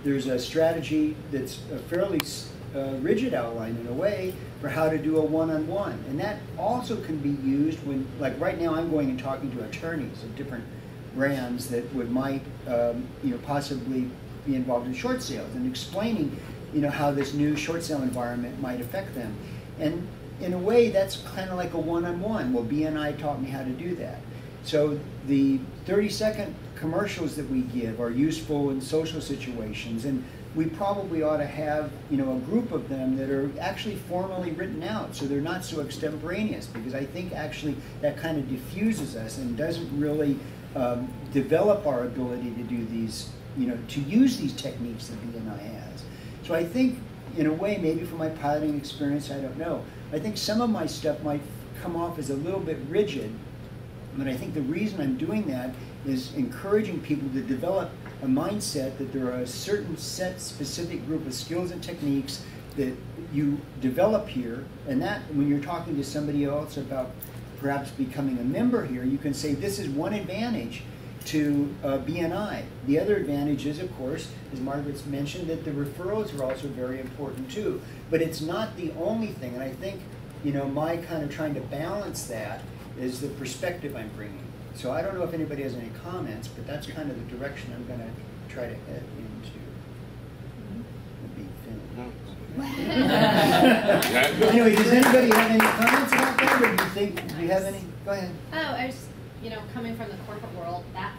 There's a strategy that's a fairly rigid outline in a way for how to do a one-on-one. And that also can be used when, like right now I'm going and talking to attorneys of different brands that might possibly be involved in short sales and explaining how this new short sale environment might affect them. And in a way that's kind of like a one-on-one. Well, BNI taught me how to do that. So the 30-second commercials that we give are useful in social situations, and we probably ought to have a group of them that are actually formally written out so they're not so extemporaneous, because I think actually that kind of diffuses us and doesn't really develop our ability to do these, to use these techniques that BNI has. So I think in a way, maybe from my piloting experience, I don't know, I think some of my stuff might come off as a little bit rigid, but I think the reason I'm doing that is encouraging people to develop a mindset that there are a certain specific group of skills and techniques that you develop here, and that when you're talking to somebody else about perhaps becoming a member here, you can say this is one advantage to BNI. The other advantage is, of course, as Margaret's mentioned, that the referrals are also very important too. But it's not the only thing, and I think my kind of trying to balance that is the perspective I'm bringing. So I don't know if anybody has any comments, but that's kind of the direction I'm going to try to head into. Anyway, does anybody have any comments about that, or do you think, do you have any? Go ahead. Oh, I was, coming from the corporate world, that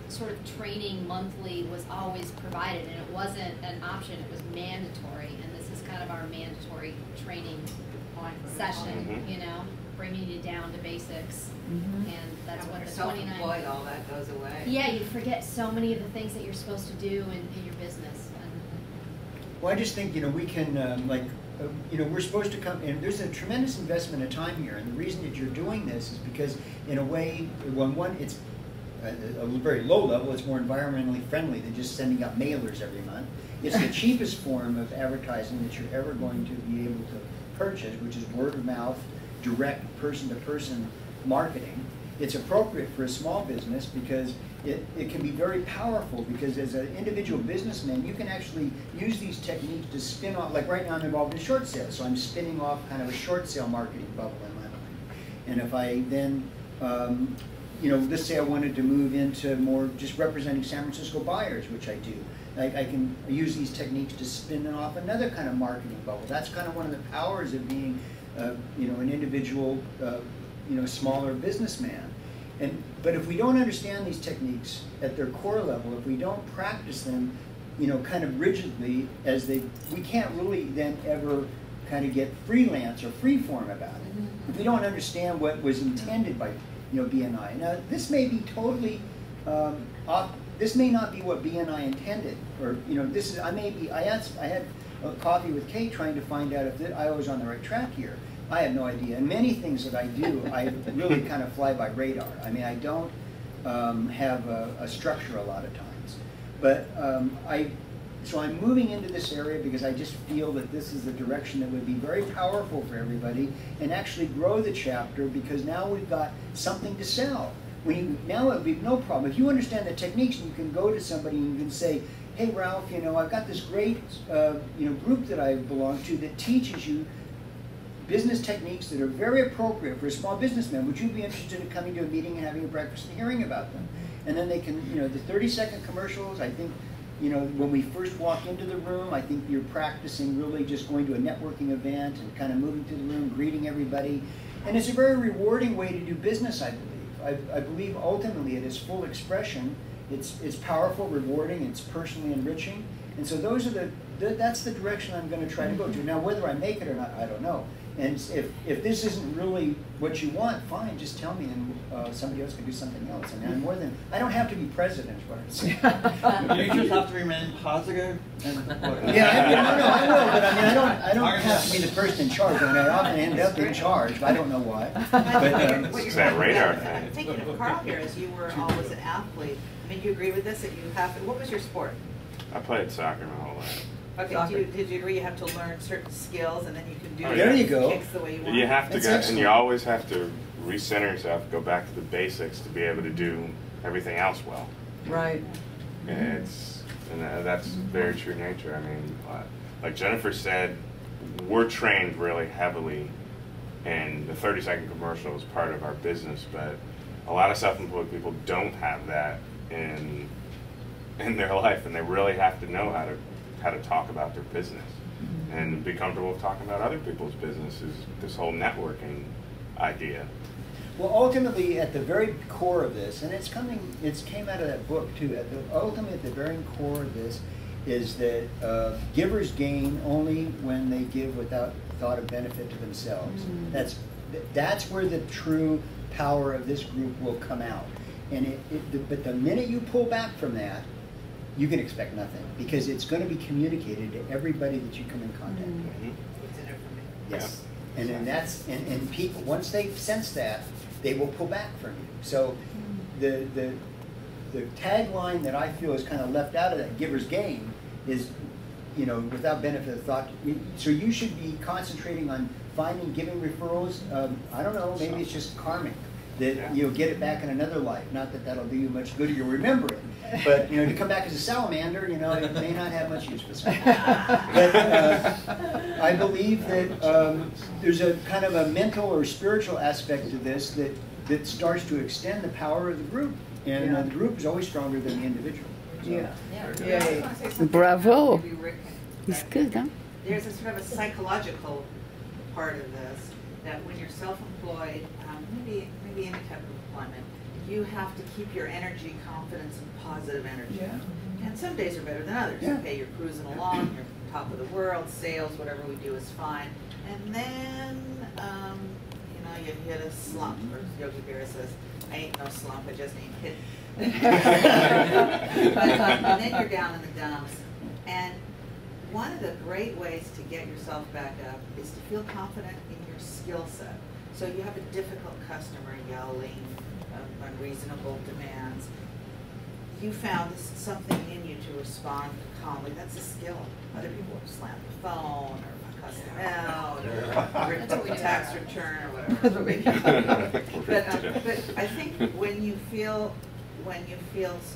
sort of training monthly was always provided, and it wasn't an option, it was mandatory, and this is kind of our mandatory training session, bringing you down to basics, and that's what the 29. Self-employed, all that goes away. Yeah, you forget so many of the things that you're supposed to do in your business. Well, I just think we can we're supposed to come, and there's a tremendous investment of time here, and the reason that you're doing this is because in a way, it's a very low level, it's more environmentally friendly than just sending out mailers every month. It's the cheapest form of advertising that you're ever going to be able to purchase, which is word of mouth, direct person-to-person marketing. It's appropriate for a small business because it can be very powerful, because as an individual businessman, you can actually use these techniques to spin off, like right now I'm involved in short sales, so I'm spinning off kind of a short sale marketing bubble in my mind. And if I then, let's say I wanted to move into more just representing San Francisco buyers, which I do, I can use these techniques to spin off another kind of marketing bubble. That's kind of one of the powers of being an individual, smaller businessman. But if we don't understand these techniques at their core level, if we don't practice them, kind of rigidly we can't really then ever kind of get freelance or freeform about it. If we don't understand what was intended by, BNI. Now, this may be totally, this may not be what BNI intended, or I had a coffee with Kate trying to find out if I was on the right track here. I have no idea. And many things that I do, I really kind of fly by radar. I mean, I don't have a structure a lot of times. But so I'm moving into this area because I just feel that this is a direction that would be very powerful for everybody and actually grow the chapter, because now we've got something to sell. Now it would be no problem. If you understand the techniques, you can go to somebody and you can say, hey, Ralph, I've got this great group that I belong to that teaches you business techniques that are very appropriate for a small businessman. Would you be interested in coming to a meeting and having a breakfast and hearing about them? And then they can, the 30-second commercials, I think, when we first walk into the room, I think you're practicing really just going to a networking event and kind of moving through the room, greeting everybody. And it's a very rewarding way to do business, I believe. I believe ultimately at its full expression, it's powerful, rewarding, it's personally enriching. And so that's the direction I'm going to try to go to. Now, whether I make it or not, I don't know. And if this isn't really what you want, fine, just tell me, and somebody else can do something else. I mean, I don't have to be president, is what I'm saying. You just have to remain positive. Yeah, I will, but I mean, I don't have to be the person in charge. I mean, I often end up in charge, but I don't know why. But It's that radar thing. I'm thinking of Carl here, as you were always an athlete. I mean, do you agree with this, that you have, what was your sport? I played soccer my whole life. Okay, did you agree you have to learn certain skills and then you can do there you go. kicks the way you want? You have to That's and you always have to recenter yourself, go back to the basics to be able to do everything else well. Right. And and that's very true nature. I mean, like Jennifer said, we're trained really heavily, and the 30-second commercial is part of our business, but a lot of self-employed people don't have that in their life, and they really have to know how to talk about their business and be comfortable with talking about other people's businesses. This whole networking idea. Well, ultimately, at the very core of this, and it's came out of that book too. Ultimately, at the very core of this, is that givers gain only when they give without thought of benefit to themselves. That's where the true power of this group will come out. And but the minute you pull back from that, you can expect nothing, because it's going to be communicated to everybody that you come in contact with. What's in it for me? Yes, and then and people, once they sense that, they will pull back from you. So the tagline that I feel is kind of left out of that giver's gain is, without benefit of thought. So you should be concentrating on giving referrals. I don't know, maybe it's just karmic, that you'll get it back in another life. Not that that'll do you much good or you'll remember it, but to come back as a salamander, it may not have much use for something. But I believe that there's a kind of a mental or spiritual aspect to this that starts to extend the power of the group, and the group is always stronger than the individual. So. Yeah. Yeah. I just wanna say something Bravo. about maybe Rick and It's Becky. good, huh? There's a sort of a psychological part of this, that when you're self-employed, maybe any type of employment, you have to keep your energy, confidence, and positive energy. And some days are better than others. Okay, you're cruising along, you're top of the world, sales, whatever we do is fine. And then, you hit a slump, or Yogi Berra says, I ain't no slump, I just ain't hit. And then you're down in the dumps. And one of the great ways to get yourself back up is to feel confident in your skill set. So you have a difficult customer yelling unreasonable demands. You found something in you to respond calmly. That's a skill. Other people will slam the phone or cuss them out or rip up a tax return or whatever. But I think when you feel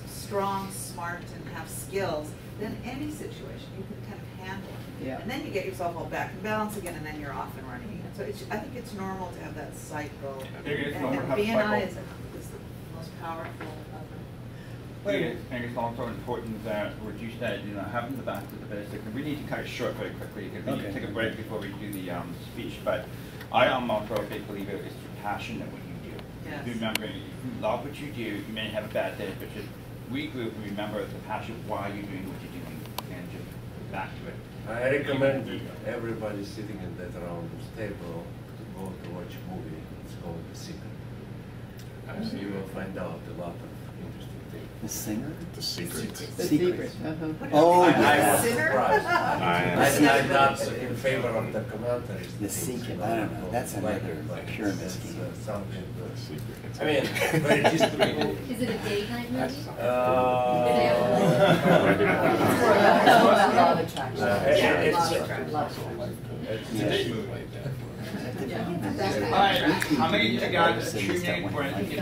strong, smart, and have skills, then any situation you can kind of handle it. Yeah. And then you get yourself all back in balance again, and then you're off and running again. So I think it's normal to have that cycle. And BNI is the most powerful of them. I think it's also important that what you said, having the back to the basic, and we need to cut it short very quickly because we need to take a break before we do the speech. But I am also a big believer it's passionate what you do. Yes. Remember, if you love what you do, you may have a bad day, but just regroup and remember the passion why you're doing what you're doing, and just get back to it. I recommend everybody sitting in that round table to go to watch a movie. It's called The Secret. So you will find out a lot of interesting things. The singer? The secret. The secret. Oh, I yeah. was surprised. I'm not in favor of the commentaries. The Secret, I don't know, that's another pyramid scheme. Something The secret. I mean, very history. Is it a date night movie? All right, how many of you guys are tuning in for anything?